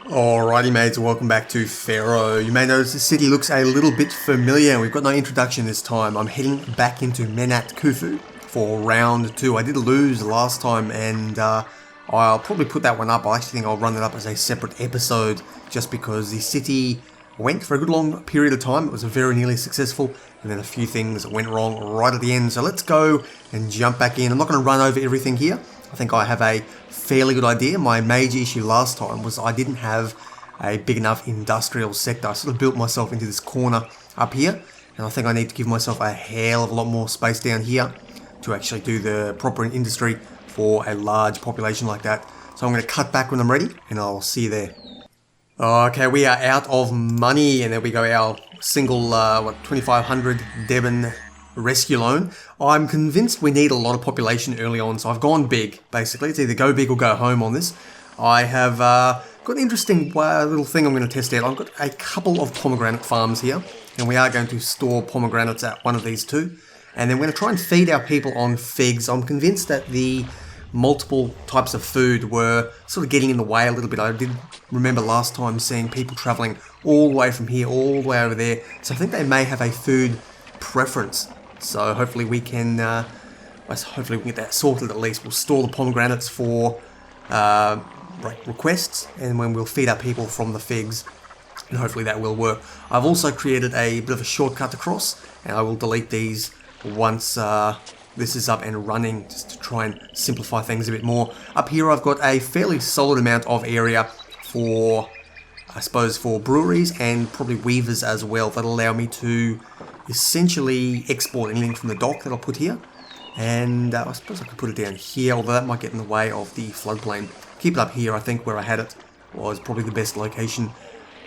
Alrighty mates, welcome back to Pharaoh. You may notice the city looks a little bit familiar. We've got no introduction this time. I'm heading back into Menat-Khufu for round 2. I did lose last time and I'll probably put that one up. I actually think I'll run it up as a separate episode just because the city went for a good long period of time. It was very nearly successful and then a few things went wrong right at the end. So let's go and jump back in. I'm not going to run over everything here. I think I have a fairly good idea. My major issue last time was I didn't have a big enough industrial sector. I sort of built myself into this corner up here, and I think I need to give myself a hell of a lot more space down here to actually do the proper industry for a large population like that. So I'm going to cut back when I'm ready, and I'll see you there. Okay, we are out of money, and there we go, our single, 2,500 Deben rescue loan. I'm convinced we need a lot of population early on, so I've gone big, basically. It's either go big or go home on this. I have got an interesting little thing I'm going to test out. I've got a couple of pomegranate farms here, and we are going to store pomegranates at one of these two. And then we're going to try and feed our people on figs. I'm convinced that the multiple types of food were sort of getting in the way a little bit. I did remember last time seeing people travelling all the way from here, all the way over there. So I think they may have a food preference. So hopefully we can get that sorted at least. We'll store the pomegranates for requests, and when we'll feed our people from the figs, and hopefully that will work. I've also created a bit of a shortcut across, and I will delete these once this is up and running, just to try and simplify things a bit more. Up here I've got a fairly solid amount of area for, I suppose, for breweries and probably weavers as well. That'll allow me to essentially export anything from the dock that I'll put here. And I suppose I could put it down here, although that might get in the way of the floodplain. Keep it up here, I think, where I had it was probably the best location.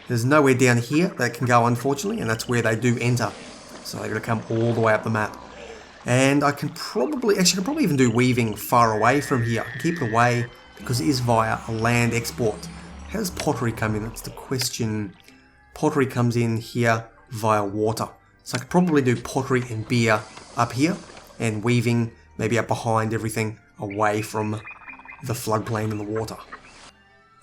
There's nowhere down here that can go, unfortunately, and that's where they do enter. So they're going to come all the way up the map. And I can probably even do weaving far away from here. I can keep it away because it is via a land export. How does pottery come in? That's the question. Pottery comes in here via water. So I could probably do pottery and beer up here, and weaving maybe up behind everything away from the floodplain and the water.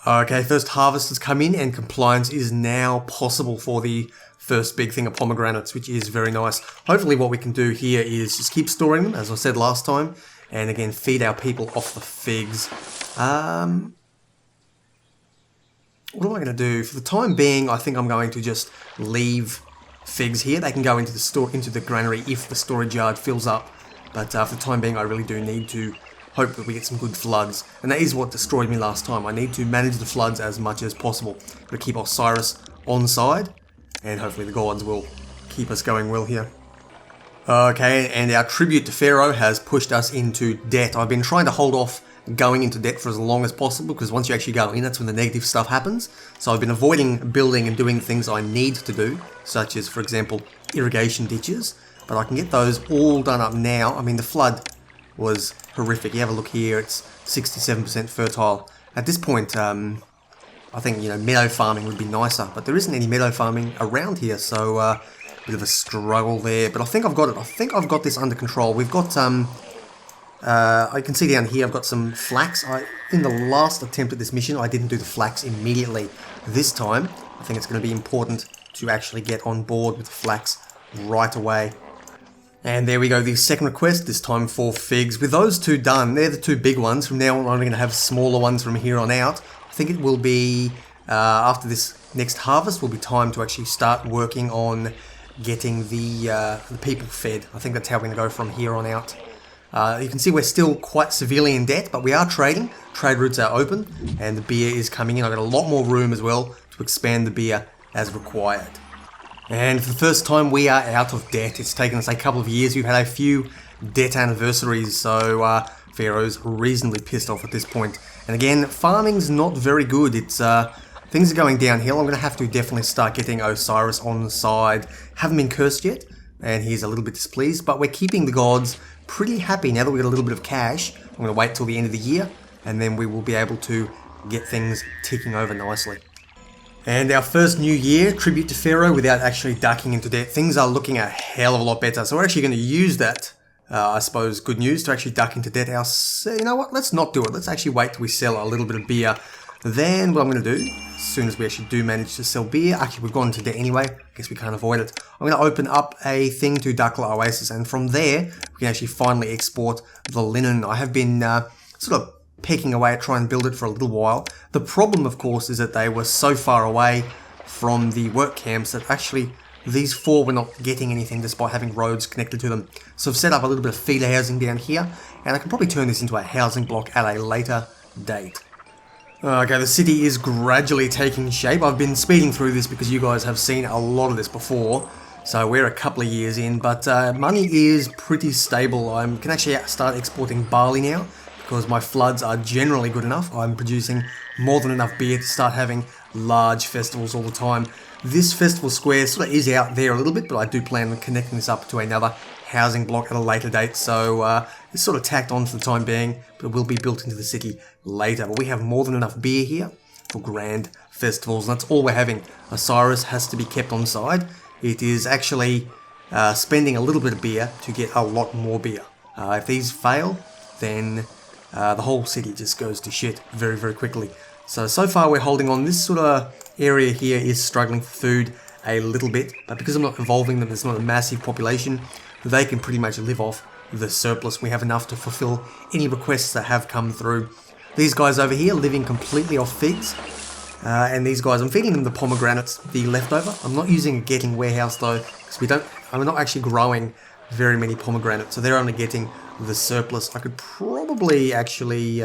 Okay, first harvest has come in and compliance is now possible for the first big thing of pomegranates, which is very nice. Hopefully what we can do here is just keep storing them, as I said last time, and again feed our people off the figs. What am I going to do? For the time being, I think I'm going to just leave figs here. They can go into the granary if the storage yard fills up, but for the time being I really do need to hope that we get some good floods, and that is what destroyed me last time. I need to manage the floods as much as possible. Got to keep Osiris on side, and hopefully the gods will keep us going well here. Okay, and our tribute to Pharaoh has pushed us into debt. I've been trying to hold off going into debt for as long as possible, because once you actually go in, that's when the negative stuff happens. So I've been avoiding building and doing things I need to do, such as, for example, irrigation ditches, but I can get those all done up now. I mean, the flood was horrific. You have a look here, it's 67% fertile. At this point, I think, meadow farming would be nicer, but there isn't any meadow farming around here, so a bit of a struggle there. But I think I've got it. I think I've got this under control. We've got I can see down here I've got some flax. In the last attempt at this mission, I didn't do the flax immediately. This time, I think it's going to be important to actually get on board with the flax right away. And there we go, the second request, this time for figs. With those two done, they're the two big ones. From now on, I'm going to have smaller ones from here on out. I think it will be, after this next harvest, will be time to actually start working on getting the people fed. I think that's how we're going to go from here on out. You can see we're still quite severely in debt, but we are trading. Trade routes are open, and the beer is coming in. I've got a lot more room as well to expand the beer as required. And for the first time, we are out of debt. It's taken us a couple of years. We've had a few debt anniversaries, so Pharaoh's reasonably pissed off at this point. And again, farming's not very good. It's things are going downhill. I'm going to have to definitely start getting Osiris on the side. Haven't been cursed yet, and he's a little bit displeased, but we're keeping the gods pretty happy now that we've got a little bit of cash. I'm going to wait till the end of the year, and then we will be able to get things ticking over nicely. And our first new year, tribute to Pharaoh without actually ducking into debt. Things are looking a hell of a lot better. So we're actually going to use that, I suppose, good news to actually duck into debt. You know what? Let's not do it. Let's actually wait till we sell a little bit of beer. Then what I'm going to do, soon as we actually do manage to sell beer. Actually, we've gone into debt anyway. I guess we can't avoid it. I'm going to open up a thing to Dakla Oasis, and from there, we can actually finally export the linen. I have been sort of pecking away at trying to build it for a little while. The problem, of course, is that they were so far away from the work camps that actually these four were not getting anything despite having roads connected to them. So I've set up a little bit of feeder housing down here, and I can probably turn this into a housing block at a later date. Okay, the city is gradually taking shape. I've been speeding through this because you guys have seen a lot of this before. So we're a couple of years in, but money is pretty stable. I can actually start exporting barley now because my floods are generally good enough. I'm producing more than enough beer to start having large festivals all the time. This festival square sort of is out there a little bit, but I do plan on connecting this up to another housing block at a later date. So it's sort of tacked on for the time being, but it will be built into the city later. But we have more than enough beer here for grand festivals, and that's all we're having. Osiris has to be kept on side. It is actually spending a little bit of beer to get a lot more beer. If these fail, then the whole city just goes to shit very, very quickly. So far we're holding on. This sort of area here is struggling for food a little bit, but because I'm not evolving them, there's not a massive population, they can pretty much live off the surplus. We have enough to fulfill any requests that have come through. These guys over here living completely off figs. And these guys, I'm feeding them the pomegranates, the leftover. I'm not using a getting warehouse though, because I'm not actually growing very many pomegranates, so they're only getting the surplus. I could probably actually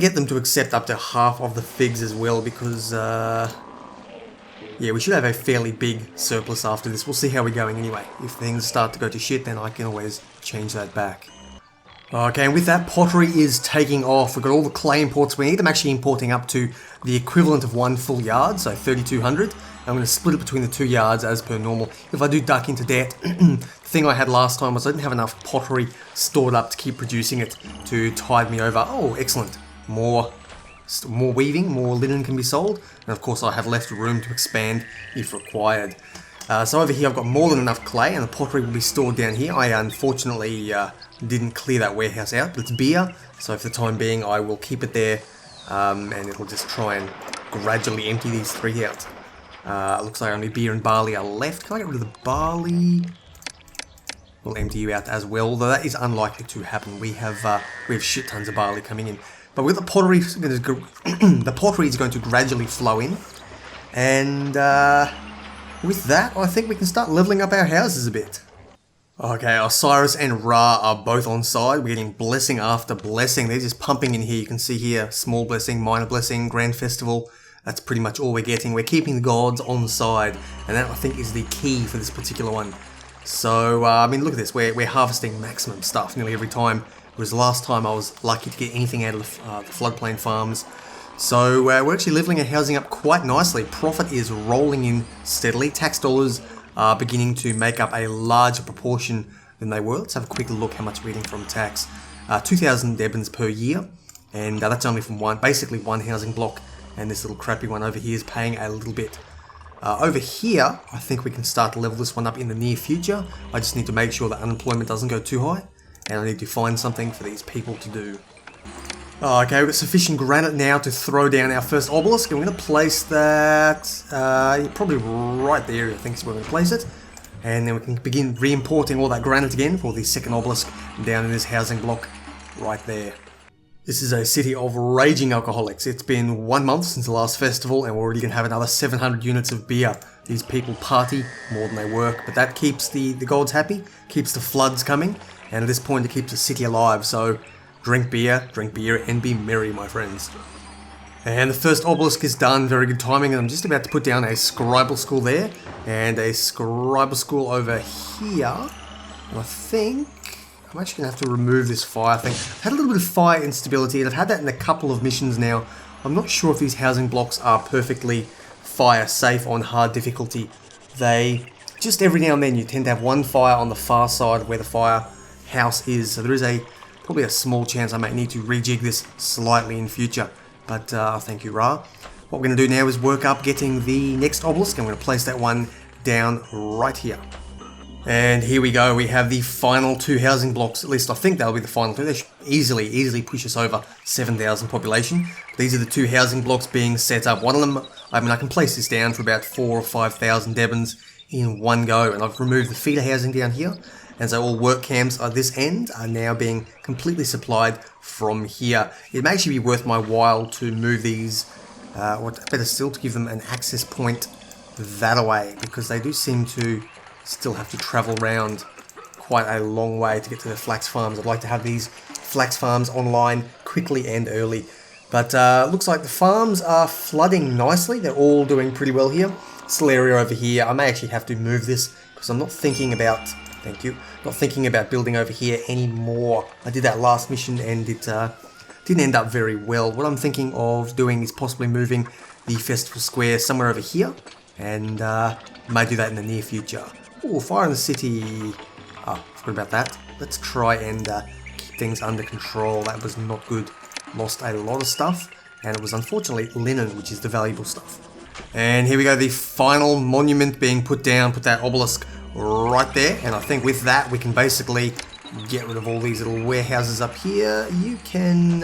get them to accept up to half of the figs as well, because yeah, we should have a fairly big surplus after this. We'll see how we're going anyway. If things start to go to shit, then I can always change that back. Okay, and with that, pottery is taking off. We've got all the clay imports we need. I'm actually importing up to the equivalent of 1 full yard, so 3,200. I'm going to split it between the 2 yards as per normal. If I do duck into debt, the thing I had last time was I didn't have enough pottery stored up to keep producing it to tide me over. Oh, excellent. More weaving, more linen can be sold. And of course I have left room to expand if required. So over here I've got more than enough clay, and the pottery will be stored down here. I unfortunately didn't clear that warehouse out, but it's beer, so for the time being I will keep it there, and it'll just try and gradually empty these 3 out. Looks like only beer and barley are left. Can I get rid of the barley? We'll empty you out as well, though that is unlikely to happen. We have shit tons of barley coming in. But with the pottery, the pottery is going to gradually flow in, and with that, I think we can start leveling up our houses a bit. Okay, Osiris and Ra are both on side. We're getting blessing after blessing. They're just pumping in here. You can see here, small blessing, minor blessing, grand festival. That's pretty much all we're getting. We're keeping the gods on side, and that I think is the key for this particular one. So, I mean, look at this. We're harvesting maximum stuff nearly every time. Whereas last time I was lucky to get anything out of the floodplain farms. So we're actually leveling our housing up quite nicely. Profit is rolling in steadily. Tax dollars are beginning to make up a larger proportion than they were. Let's have a quick look how much we're getting from tax. 2,000 Debens per year, and that's only from basically one housing block. And this little crappy one over here is paying a little bit. Over here, I think we can start to level this one up in the near future. I just need to make sure that unemployment doesn't go too high. And I need to find something for these people to do. Okay, we've got sufficient granite now to throw down our first obelisk. And we're going to place that probably right there, I think is where we're going to place it. And then we can begin re-importing all that granite again for the second obelisk down in this housing block right there. This is a city of raging alcoholics. It's been 1 month since the last festival, and we're already going to have another 700 units of beer. These people party more than they work, but that keeps the gods happy, keeps the floods coming. And at this point, it keeps the city alive, so drink beer, and be merry, my friends. And the first obelisk is done, very good timing, and I'm just about to put down a scribal school there, and a scribal school over here. And I think I'm actually going to have to remove this fire thing. I've had a little bit of fire instability, and I've had that in a couple of missions now. I'm not sure if these housing blocks are perfectly fire safe on hard difficulty. They, just every now and then, you tend to have one fire on the far side where the fire house is, so there is probably a small chance I might need to rejig this slightly in future, but thank you, Ra. What we're going to do now is work up getting the next obelisk, and we're going to place that one down right here. And here we go, we have the final 2 housing blocks, at least I think that'll be the final 2. They should easily push us over 7,000 population. These are the 2 housing blocks being set up. One of them, I mean, I can place this down for about 4,000 or 5,000 Devons in one go, and I've removed the feeder housing down here, and so all work camps at this end are now being completely supplied from here. It may actually be worth my while to move these, or better still, to give them an access point that away, because they do seem to still have to travel around quite a long way to get to the flax farms. I'd like to have these flax farms online quickly and early. But looks like the farms are flooding nicely. They're all doing pretty well here. This little area over here, I may actually have to move this because I'm not thinking about, thank you, not thinking about building over here anymore. I did that last mission and it didn't end up very well. What I'm thinking of doing is possibly moving the festival square somewhere over here, and may do that in the near future. Oh, fire in the city. Oh, forgot about that. Let's try and keep things under control. That was not good. Lost a lot of stuff, and it was unfortunately linen, which is the valuable stuff. And here we go, the final monument being put down. Put that obelisk right there, and I think with that we can basically get rid of all these little warehouses up here. You can...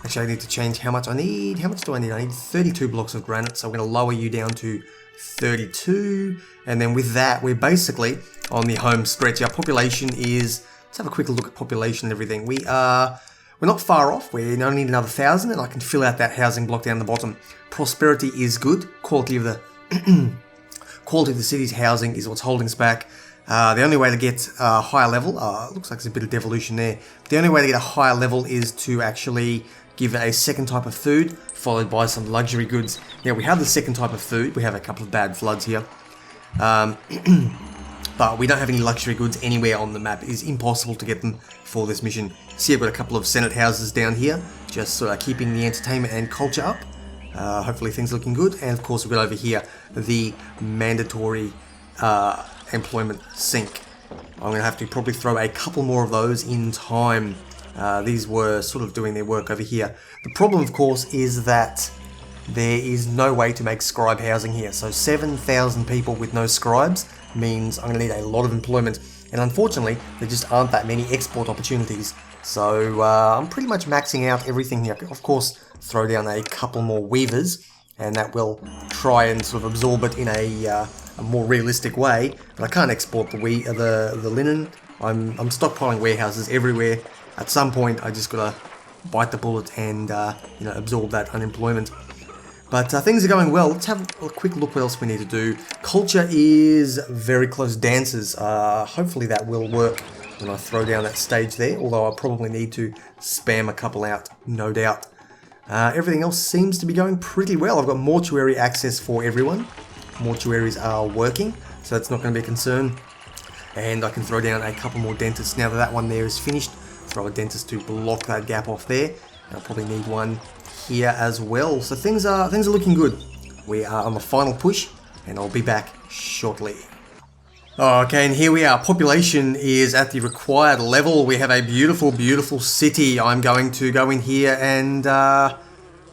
Actually, I need to change how much I need. How much do I need? I need 32 blocks of granite, so I'm going to lower you down to 32, and then with that we're basically on the home stretch. Our population is, let's have a quick look at population and everything. We're not far off. We only need another 1,000, and I can fill out that housing block down the bottom. Prosperity is good. Quality of the quality of the city's housing is what's holding us back. The only way to get a higher level, looks like there's a bit of devolution there. The only way to get a higher level is to actually give it a second type of food, followed by some luxury goods. Now we have the second type of food. We have a couple of bad floods here. But we don't have any luxury goods anywhere on the map. It is impossible to get them for this mission. See, I've got a couple of Senate houses down here, just sort of keeping the entertainment and culture up. Hopefully things are looking good. And of course we've got over here the mandatory employment sink. I'm going to have to probably throw a couple more of those in time. These were sort of doing their work over here. The problem, of course, is that there is no way to make scribe housing here. So 7,000 people with no scribes means I'm going to need a lot of employment. And unfortunately, there just aren't that many export opportunities. So I'm pretty much maxing out everything here. Of course, throw down a couple more weavers, and that will try and sort of absorb it in a more realistic way. But I can't export the linen. I'm stockpiling warehouses everywhere. At some point, I just gotta bite the bullet and absorb that unemployment. But things are going well. Let's have a quick look what else we need to do. Culture is very close. Dancers. Hopefully that will work when I throw down that stage there. Although I'll probably need to spam a couple out, no doubt. Everything else seems to be going pretty well. I've got mortuary access for everyone. Mortuaries are working, so that's not going to be a concern. And I can throw down a couple more dentists now that one there is finished. Throw a dentist to block that gap off there. And I'll probably need one here as well. So things are looking good. We are on the final push, and I'll be back shortly. Okay, and here we are. Population is at the required level. We have a beautiful, beautiful city. I'm going to go in here and...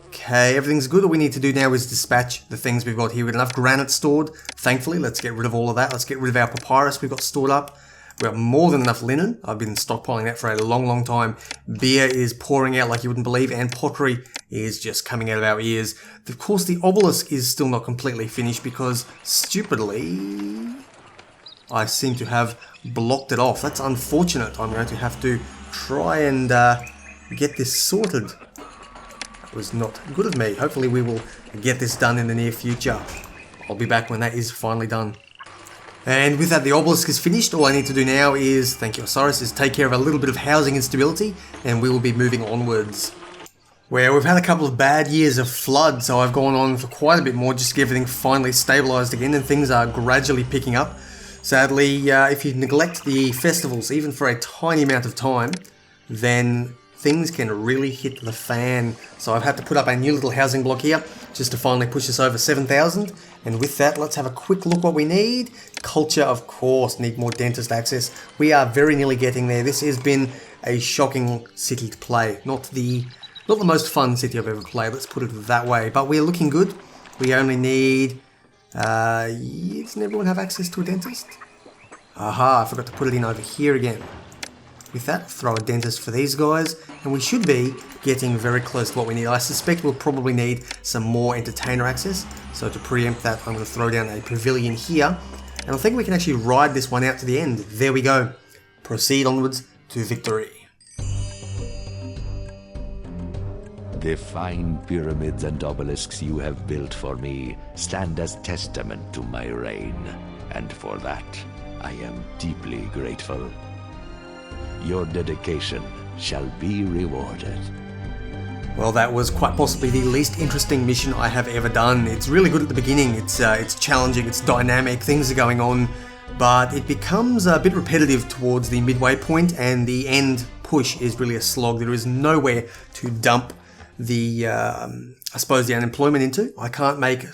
Okay, everything's good. All we need to do now is dispatch the things we've got here. We've got enough granite stored, thankfully. Let's get rid of all of that. Let's get rid of our papyrus we've got stored up. We've got more than enough linen. I've been stockpiling that for a long, long time. Beer is pouring out like you wouldn't believe, and pottery is just coming out of our ears. Of course, the obelisk is still not completely finished because, stupidly, I seem to have blocked it off. That's unfortunate. I'm going to have to try and get this sorted. That was not good of me. Hopefully we will get this done in the near future. I'll be back when that is finally done. And with that, the obelisk is finished. All I need to do now is, thank you Osiris, is take care of a little bit of housing instability, and we will be moving onwards. Where we've had a couple of bad years of flood, so I've gone on for quite a bit more just to get everything finally stabilised again, and things are gradually picking up. Sadly, if you neglect the festivals, even for a tiny amount of time, then things can really hit the fan. So I've had to put up a new little housing block here just to finally push us over 7,000. And with that, let's have a quick look what we need. Culture, of course, need more dentist access. We are very nearly getting there. This has been a shocking city to play. Not the most fun city I've ever played, let's put it that way. But we're looking good. We only need... doesn't everyone have access to a dentist? Aha, I forgot to put it in over here again. With that, throw a dentist for these guys, and we should be getting very close to what we need. I suspect we'll probably need some more entertainer access, so to preempt that, I'm going to throw down a pavilion here, and I think we can actually ride this one out to the end. There we go. Proceed onwards to victory. The fine pyramids and obelisks you have built for me stand as testament to my reign, and for that, I am deeply grateful. Your dedication shall be rewarded. Well, that was quite possibly the least interesting mission I have ever done. It's really good at the beginning, it's challenging, it's dynamic, things are going on, but it becomes a bit repetitive towards the midway point, and the end push is really a slog. There is nowhere to dump the, I suppose, the unemployment into. I can't make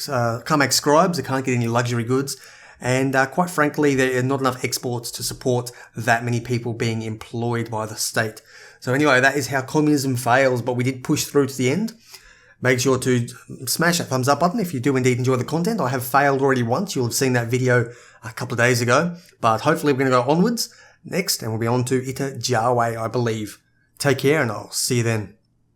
scribes, I can't get any luxury goods, and quite frankly, there are not enough exports to support that many people being employed by the state. So anyway, that is how communism fails, but we did push through to the end. Make sure to smash that thumbs up button if you do indeed enjoy the content. I have failed already once. You'll have seen that video a couple of days ago, but hopefully we're going to go onwards next, and we'll be on to Ita Jawe, I believe. Take care, and I'll see you then.